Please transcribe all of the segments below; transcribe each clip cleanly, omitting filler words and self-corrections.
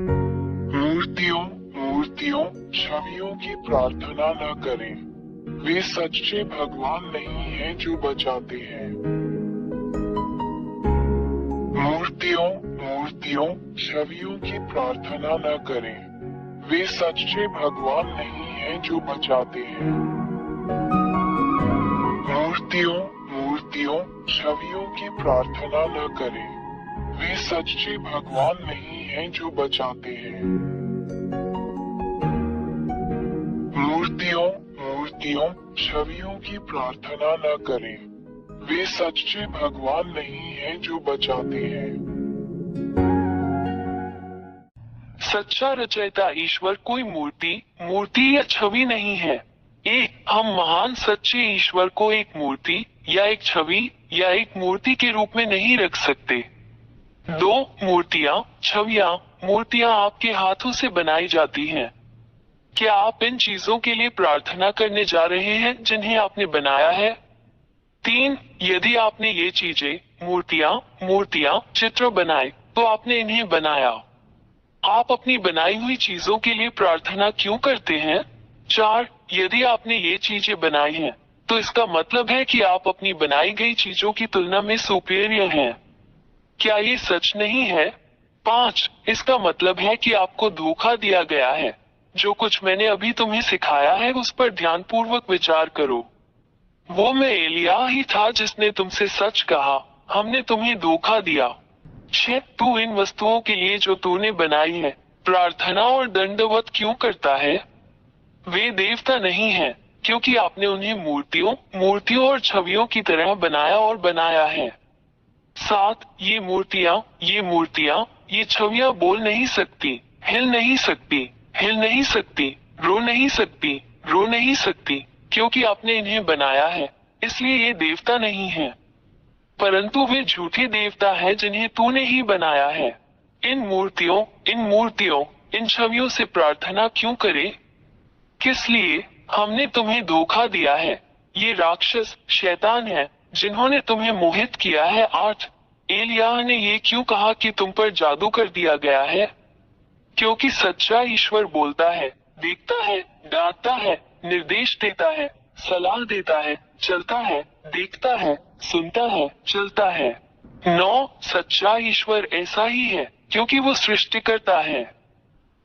मूर्तियों मूर्तियों छवियों की प्रार्थना न करें। वे सच्चे भगवान नहीं हैं जो बचाते हैं। मूर्तियों मूर्तियों छवियों की प्रार्थना न करें। वे सच्चे भगवान नहीं हैं जो बचाते हैं। मूर्तियों मूर्तियों छवियों की प्रार्थना न करें। वे सच्चे भगवान नहीं हैं जो बचाते हैं। मूर्तियों मूर्तियों छवियों की प्रार्थना न करें। वे सच्चे भगवान नहीं हैं जो बचाते हैं। सच्चा रचयिता ईश्वर कोई मूर्ति या छवि नहीं है। हम महान सच्चे ईश्वर को एक मूर्ति या एक छवि या एक मूर्ति के रूप में नहीं रख सकते। दो मूर्तियां आपके हाथों से बनाई जाती हैं। क्या आप इन चीजों के लिए प्रार्थना करने जा रहे हैं जिन्हें आपने बनाया है? 3. यदि आपने ये चीजें मूर्तियां चित्र बनाए तो आपने इन्हें बनाया। आप अपनी बनाई हुई चीजों के लिए प्रार्थना क्यों करते हैं? 4. यदि आपने ये चीजें बनाई हैं तो इसका मतलब है कि आप अपनी बनाई गई चीजों की तुलना में सुपीरियर हैं। क्या ये सच नहीं है? 5. इसका मतलब है कि आपको धोखा दिया गया है। जो कुछ मैंने अभी तुम्हें सिखाया है उस पर ध्यानपूर्वक विचार करो। वो मैं एलिया ही था जिसने तुमसे सच कहा, हमने तुम्हें धोखा दिया। 6. तू इन वस्तुओं के लिए जो तूने बनाई है प्रार्थना और दंडवत क्यों करता है? वे देवता नहीं हैं, क्योंकि आपने उन्हें मूर्तियों और छवियों की तरह बनाया और बनाया है। 7. ये मूर्तियां, ये छवियां बोल नहीं सकती, हिल नहीं सकती, रो नहीं सकती, क्योंकि आपने इन्हें बनाया है, इसलिए ये देवता नहीं है। परंतु वे झूठे देवता हैं जिन्हें तूने ही बनाया है। इन मूर्तियों, इन छवियों से प्रार्थना क्यों करें? किस लिए? हमने तुम्हें धोखा दिया है। ये राक्षस शैतान है जिन्होंने तुम्हें मोहित किया है। 8. एलिया ने ये क्यों कहा कि तुम पर जादू कर दिया गया है? क्योंकि सच्चा ईश्वर बोलता है, देखता है, डांटता है, निर्देश देता है, सलाह देता है, चलता है, देखता है, सुनता है, चलता है। 9. सच्चा ईश्वर ऐसा ही है क्योंकि वो सृष्टिकर्ता है।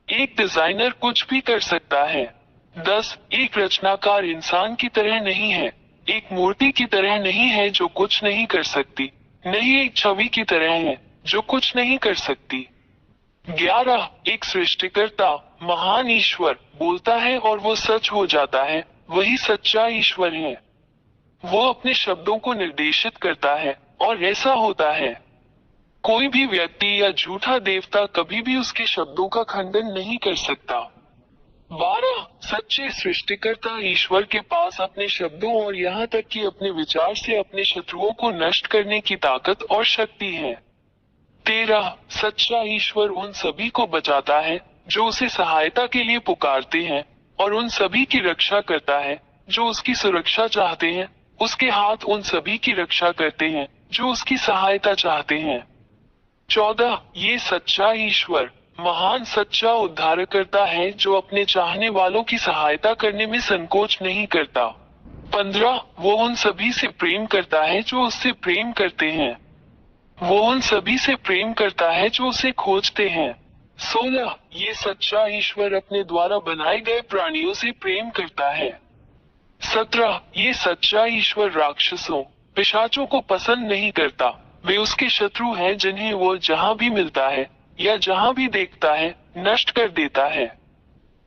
एक डिजाइनर कुछ भी कर सकता है। 10. एक रचनाकार इंसान की तरह नहीं है, एक मूर्ति की तरह नहीं है जो कुछ नहीं कर सकती, नहीं एक छवि की तरह है जो कुछ नहीं कर सकती। 11. एक सृष्टिकर्ता महान ईश्वर बोलता है और वो सच हो जाता है, वही सच्चा ईश्वर है। वो अपने शब्दों को निर्देशित करता है और ऐसा होता है। कोई भी व्यक्ति या झूठा देवता कभी भी उसके शब्दों का खंडन नहीं कर सकता। 12. सच्चे सृष्टिकर्ता ईश्वर के पास अपने शब्दों और यहाँ तक कि अपने विचार से अपने शत्रुओं को नष्ट करने की ताकत और शक्ति है। 13. सच्चा ईश्वर उन सभी को बचाता है जो उसे सहायता के लिए पुकारते हैं और उन सभी की रक्षा करता है जो उसकी सुरक्षा चाहते हैं। उसके हाथ उन सभी की रक्षा करते हैं जो उसकी सहायता चाहते हैं। 14. ये सच्चा ईश्वर महान सच्चा उद्धारकर्ता है जो अपने चाहने वालों की सहायता करने में संकोच नहीं करता। 15. वो उन सभी से प्रेम करता है जो उससे प्रेम करते हैं। वो उन सभी से प्रेम करता है जो उसे खोजते हैं। 16. ये सच्चा ईश्वर अपने द्वारा बनाए गए प्राणियों से प्रेम करता है। 17. ये सच्चा ईश्वर राक्षसों पिशाचों को पसंद नहीं करता, वे उसके शत्रु हैं जिन्हें वो जहां भी मिलता है या जहां भी देखता है नष्ट कर देता है।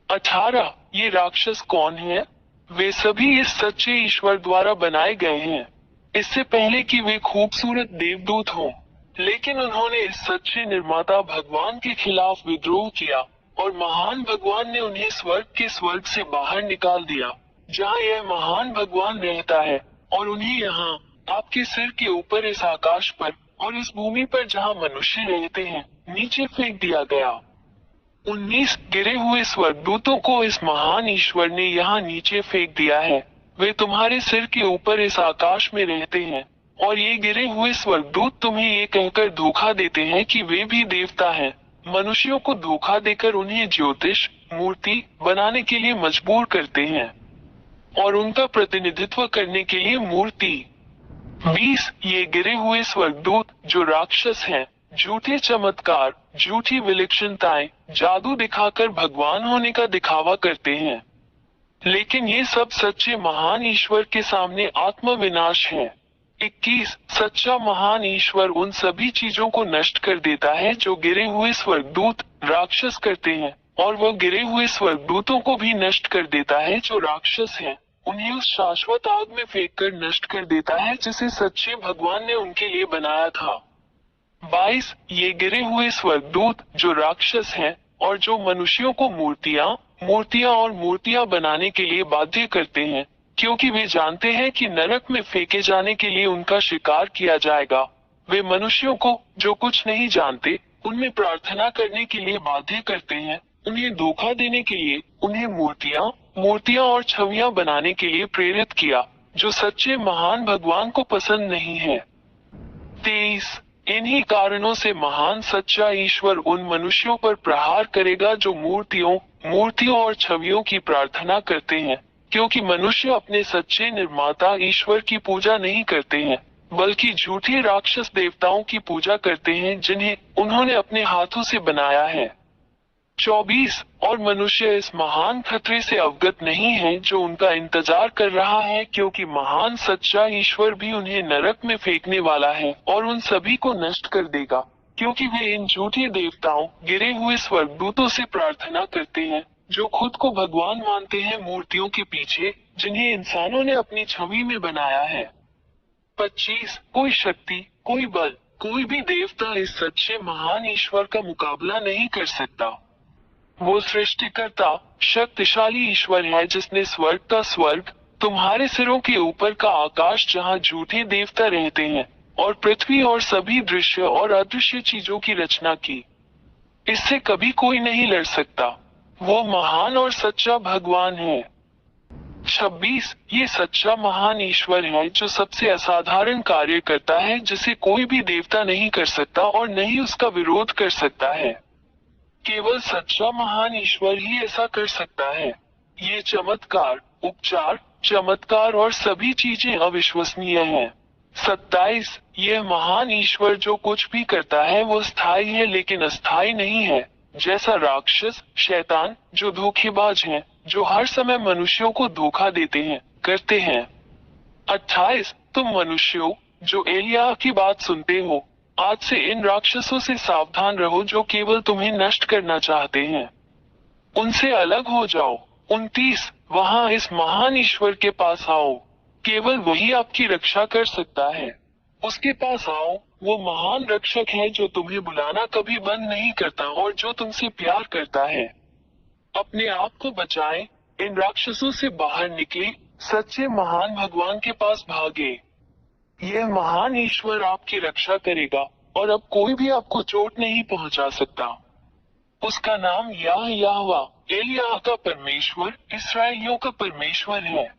18. ये राक्षस कौन है? वे सभी इस सच्चे ईश्वर द्वारा बनाए गए हैं, इससे पहले कि वे खूबसूरत देवदूत हों। लेकिन उन्होंने इस सच्चे निर्माता भगवान के खिलाफ विद्रोह किया और महान भगवान ने उन्हें स्वर्ग से बाहर निकाल दिया जहां यह महान भगवान रहता है, और उन्हें यहाँ आपके सिर के ऊपर इस आकाश पर और इस भूमि पर जहां मनुष्य रहते हैं नीचे फेंक दिया गया। 19 गिरे हुए स्वर्गदूतों को इस महान ईश्वर ने यहाँ नीचे फेंक दिया है। वे तुम्हारे सिर के ऊपर इस आकाश में रहते हैं और ये गिरे हुए स्वर्गदूत तुम्हें ये कहकर धोखा देते हैं कि वे भी देवता हैं, मनुष्यों को धोखा देकर उन्हें ज्योतिष मूर्ति बनाने के लिए मजबूर करते हैं और उनका प्रतिनिधित्व करने के लिए मूर्ति। 20 ये गिरे हुए स्वर्गदूत जो राक्षस हैं, झूठे चमत्कार, झूठी विलक्षणताएं, जादू दिखाकर भगवान होने का दिखावा करते हैं, लेकिन ये सब सच्चे महान ईश्वर के सामने आत्मविनाश है। 21 सच्चा महान ईश्वर उन सभी चीजों को नष्ट कर देता है जो गिरे हुए स्वर्गदूत राक्षस करते हैं, और वह गिरे हुए स्वर्गदूतों को भी नष्ट कर देता है जो राक्षस हैं, उन्हें उस शाश्वत आग में फेंक कर नष्ट कर देता है जिसे सच्चे भगवान ने उनके लिए बनाया था। 22 ये गिरे हुए स्वर्गदूत जो राक्षस हैं और जो मनुष्यों को मूर्तियां बनाने के लिए बाध्य करते हैं, क्योंकि वे जानते हैं कि नरक में फेंके जाने के लिए उनका शिकार किया जाएगा। वे मनुष्यों को जो कुछ नहीं जानते उनमें प्रार्थना करने के लिए बाध्य करते हैं, उन्हें धोखा देने के लिए उन्हें मूर्तियां और छवियां बनाने के लिए प्रेरित किया, जो सच्चे महान भगवान को पसंद नहीं है। 23 इन्हीं कारणों से महान सच्चा ईश्वर उन मनुष्यों पर प्रहार करेगा जो मूर्तियों और छवियों की प्रार्थना करते हैं, क्योंकि मनुष्य अपने सच्चे निर्माता ईश्वर की पूजा नहीं करते हैं, बल्कि झूठे राक्षस देवताओं की पूजा करते हैं जिन्हें उन्होंने अपने हाथों से बनाया है। 24 और मनुष्य इस महान खतरे से अवगत नहीं है जो उनका इंतजार कर रहा है, क्योंकि महान सच्चा ईश्वर भी उन्हें नरक में फेंकने वाला है और उन सभी को नष्ट कर देगा, क्योंकि वे इन झूठे देवताओं गिरे हुए स्वर्गदूतों से प्रार्थना करते हैं जो खुद को भगवान मानते हैं मूर्तियों के पीछे जिन्हें इंसानों ने अपनी छवि में बनाया है। 25 कोई शक्ति, कोई बल, कोई भी देवता इस सच्चे महान ईश्वर का मुकाबला नहीं कर सकता। वो सृष्टिकर्ता शक्तिशाली ईश्वर है जिसने स्वर्ग का स्वर्ग, तुम्हारे सिरों के ऊपर का आकाश जहाँ झूठे देवता रहते हैं, और पृथ्वी और सभी दृश्य और अदृश्य चीजों की रचना की। इससे कभी कोई नहीं लड़ सकता। वो महान और सच्चा भगवान है। 26 ये सच्चा महान ईश्वर है जो सबसे असाधारण कार्य करता है जिसे कोई भी देवता नहीं कर सकता और नहीं उसका विरोध कर सकता है। केवल सच्चा महान ईश्वर ही ऐसा कर सकता है। ये चमत्कार, उपचार, चमत्कार और सभी चीजें अविश्वसनीय हैं। 27 यह महान ईश्वर जो कुछ भी करता है वो स्थायी है लेकिन अस्थायी नहीं है, जैसा राक्षस, शैतान जो धोखेबाज हैं, जो हर समय मनुष्यों को धोखा देते हैं, करते हैं। 28 तुम मनुष्यों जो एलिया की बात सुनते हो, आज से इन राक्षसों से सावधान रहो जो केवल तुम्हें नष्ट करना चाहते हैं, उनसे अलग हो जाओ। 29 वहाँ इस महान ईश्वर के पास आओ, केवल वही आपकी रक्षा कर सकता है। उसके पास आओ, वो महान रक्षक है जो तुम्हें बुलाना कभी बंद नहीं करता और जो तुमसे प्यार करता है। अपने आप को बचाएं, इन राक्षसों से बाहर निकले, सच्चे महान भगवान के पास भागे। यह महान ईश्वर आपकी रक्षा करेगा और अब कोई भी आपको चोट नहीं पहुंचा सकता। उसका नाम याहवा, एलिया का परमेश्वर, इस्राएलियों का परमेश्वर है।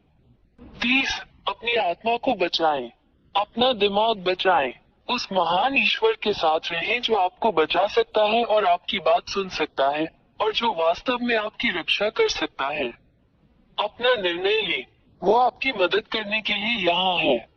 30 अपनी आत्मा को बचाएं, अपना दिमाग बचाएं, उस महान ईश्वर के साथ रहें जो आपको बचा सकता है और आपकी बात सुन सकता है और जो वास्तव में आपकी रक्षा कर सकता है। अपना निर्णय ले, वो आपकी मदद करने के लिए यहाँ है।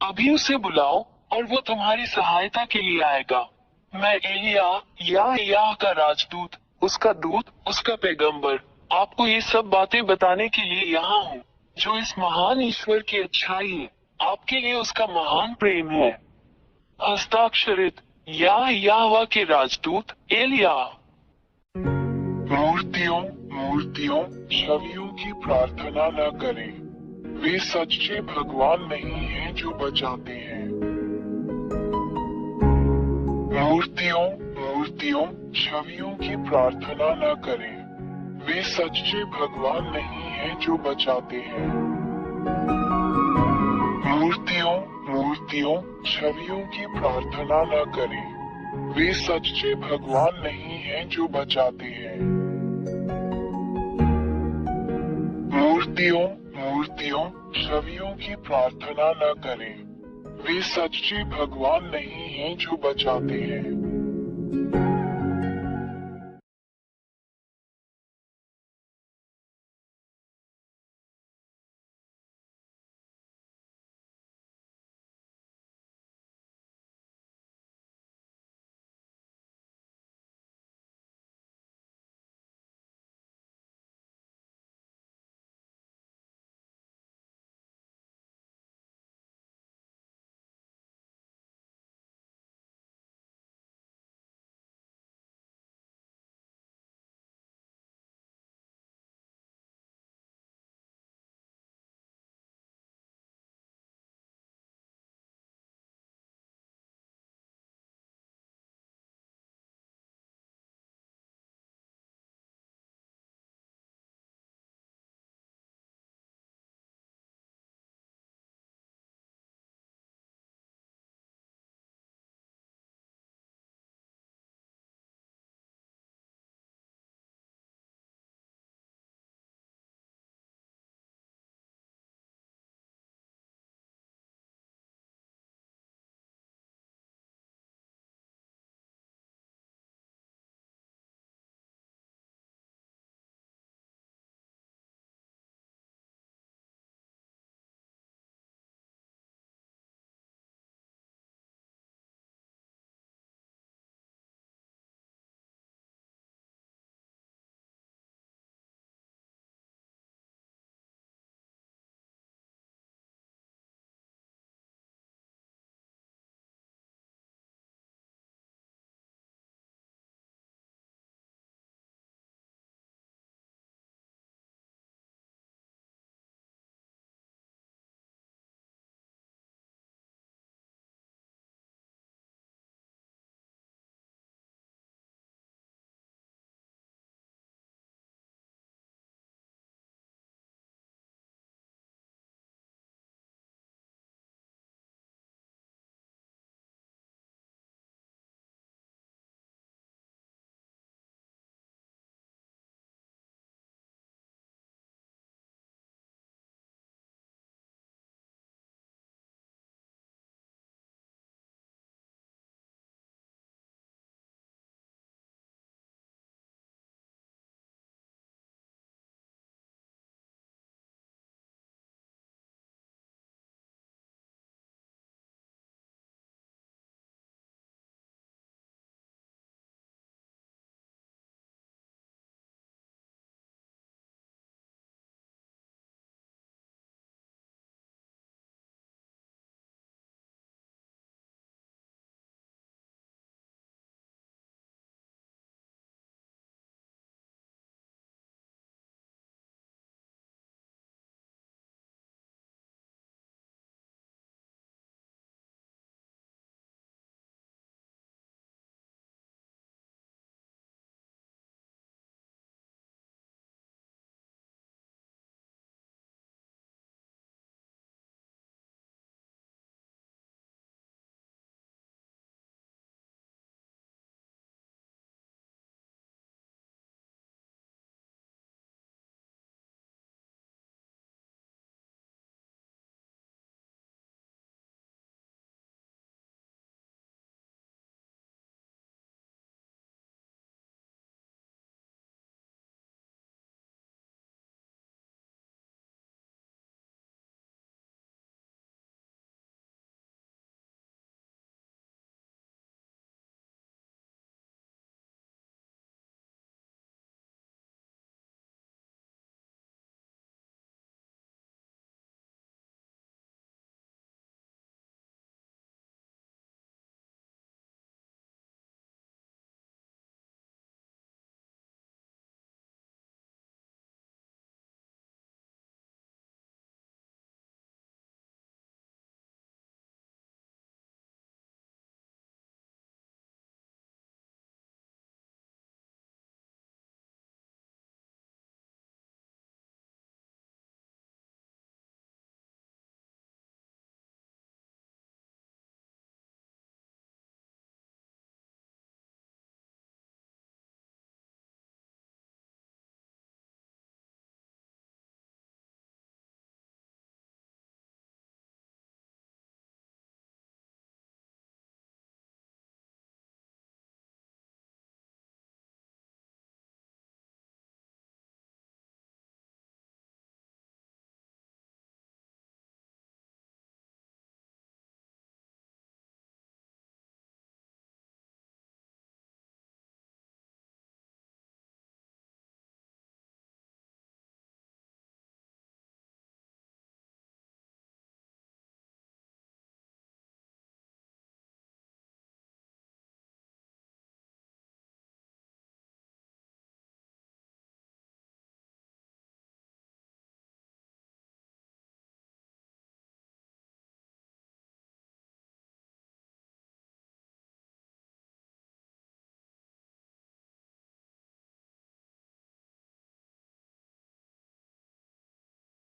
अभी उसे बुलाओ और वो तुम्हारी सहायता के लिए आएगा। मैं एलिया या का राजदूत, उसका दूत, उसका पैगंबर, आपको ये सब बातें बताने के लिए यहाँ हूँ, जो इस महान ईश्वर की अच्छाई है, आपके लिए उसका महान प्रेम है। हस्ताक्षरित याहवा के राजदूत एलिया। मूर्तियों छवियों की प्रार्थना न करें, वे सच्चे भगवान नहीं हैं जो बचाते हैं। मूर्तियों छवियों की प्रार्थना न करें, वे सच्चे भगवान नहीं हैं जो बचाते हैं। मूर्तियों छवियों की प्रार्थना न करें, वे सच्चे भगवान नहीं हैं जो बचाते हैं। मूर्तियों छवियों की प्रार्थना न करें, वे सच्चे भगवान नहीं हैं जो बचाते हैं।